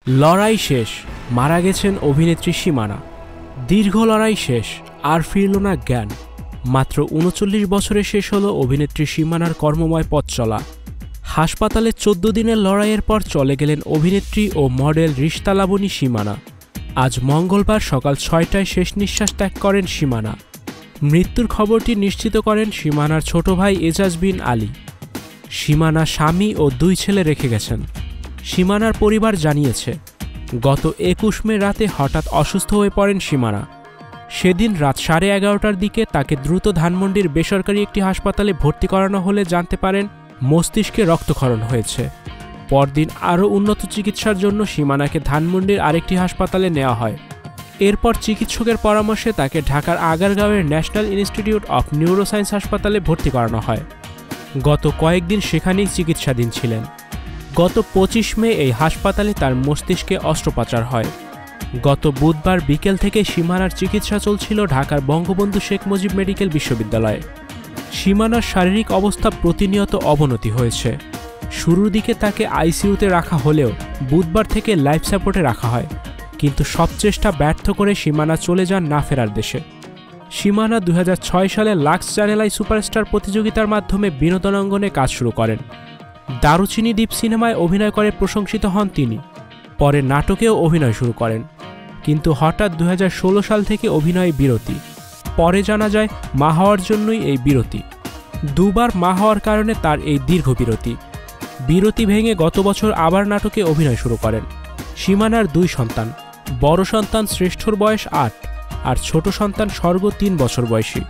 লড়াই শেষ, মারা গেছেন অভিনেত্রী সীমানা। দীর্ঘ লড়াই শেষ, আর ফিরল না জ্ঞান। মাত্র ৩৯ বছরে শেষ হল অভিনেত্রী সীমানার কর্মময় পথ চলা। হাসপাতালে ১৪ দিনের লড়াইয়ের পর চলে গেলেন অভিনেত্রী ও মডেল রিশতা লাবণী সীমানা। আজ মঙ্গলবার সকাল ৬টায় শেষ নিঃশ্বাস ত্যাগ করেন সীমানা। মৃত্যুর খবরটি নিশ্চিত করেন সীমানার ছোট ভাই এজাজ বিন আলী। সীমানা স্বামী ও ২ ছেলে রেখে গেছেন। সীমানার পরিবার জানিয়েছে, গত ২১ মে রাতে হঠাৎ অসুস্থ হয়ে পড়েন সীমানা। সেদিন রাত 11:30টার দিকে তাকে দ্রুত ধানমন্ডির বেসরকারি একটি হাসপাতালে ভর্তি করানো হলে জানতে পারেন মস্তিষ্কে রক্তক্ষরণ হয়েছে। পরদিন আরও উন্নত চিকিৎসার জন্য সীমানাকে ধানমন্ডির আরেকটি হাসপাতালে নেওয়া হয়। এরপর চিকিৎসকের পরামর্শে তাকে ঢাকার আগারগাঁওয়ের ন্যাশনাল ইনস্টিটিউট অফ নিউরোসায়েন্স হাসপাতালে ভর্তি করানো হয়। গত কয়েকদিন সেখানেই চিকিৎসাধীন ছিলেন। গত ২৫ মে এই হাসপাতালে তার মস্তিষ্কে অস্ত্রোপচার হয়। গত বুধবার বিকেল থেকে সীমানার চিকিৎসা চলছিল ঢাকার বঙ্গবন্ধু শেখ মুজিব মেডিকেল বিশ্ববিদ্যালয়ে। সীমানার শারীরিক অবস্থা প্রতিনিয়ত অবনতি হয়েছে। শুরুর দিকে তাকে আইসিইউতে রাখা হলেও বুধবার থেকে লাইফ সাপোর্টে রাখা হয়, কিন্তু সব চেষ্টা ব্যর্থ করে সীমানা চলে যান না ফেরার দেশে। সীমানা ২০০৬ সালে লাক্স চ্যানেল আই সুপারস্টার প্রতিযোগিতার মাধ্যমে বিনোদন অঙ্গনে কাজ শুরু করেন। দারুচিনি দ্বীপ সিনেমায় অভিনয় করে প্রশংসিত হন তিনি। পরে নাটকেও অভিনয় শুরু করেন, কিন্তু হঠাৎ ২০১৬ সাল থেকে অভিনয়ে বিরতি। পরে জানা যায় মা হওয়ার জন্যই এই বিরতি। দুবার মা হওয়ার কারণে তার এই দীর্ঘ বিরতি ভেঙে গত বছর আবার নাটকে অভিনয় শুরু করেন। সীমানার ২ সন্তান, বড় সন্তান শ্রেষ্ঠর বয়স ৮ আর ছোট সন্তান স্বর্গ ৩ বছর বয়সী।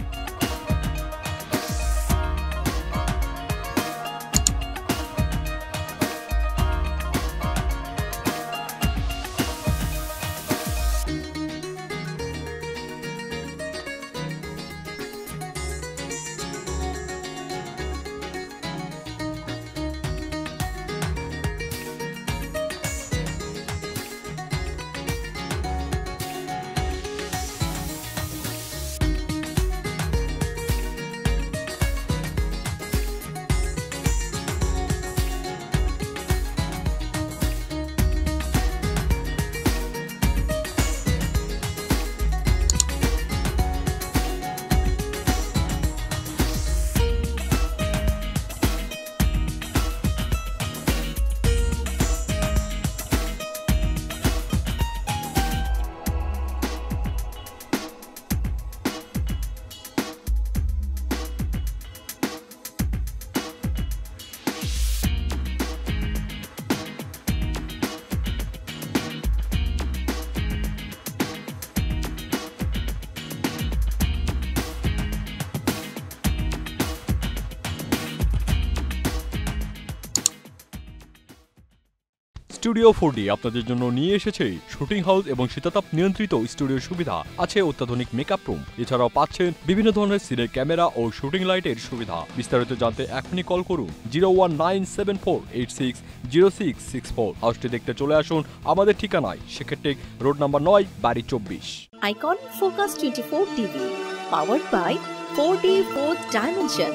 স্টুডিও 4D আপনাদের জন্য নিয়ে এসেছে শুটিং হাউস এবং শীতাতাপ নিয়ন্ত্রিত স্টুডিও সুবিধা, আছে অত্যাধুনিক মেকআপ রুম। এছাড়াও পাচ্ছেন বিভিন্ন ধরনের সিনের ক্যামেরা ও শুটিং লাইটের সুবিধা। বিস্তারিত জানতে এখনই কল করুন 01974860664। হাউসটি দেখতে চলে আসুন আমাদের ঠিকানায়, সেক্ষেত্রে রোড নাম্বার 9, বাড়ি 24। Icon focus 24 TV, powered by 4D 4th dimension.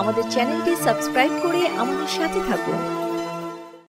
আমাদের চ্যানেলটি সাবস্ক্রাইব করে আমাদের সাথে থাকুন।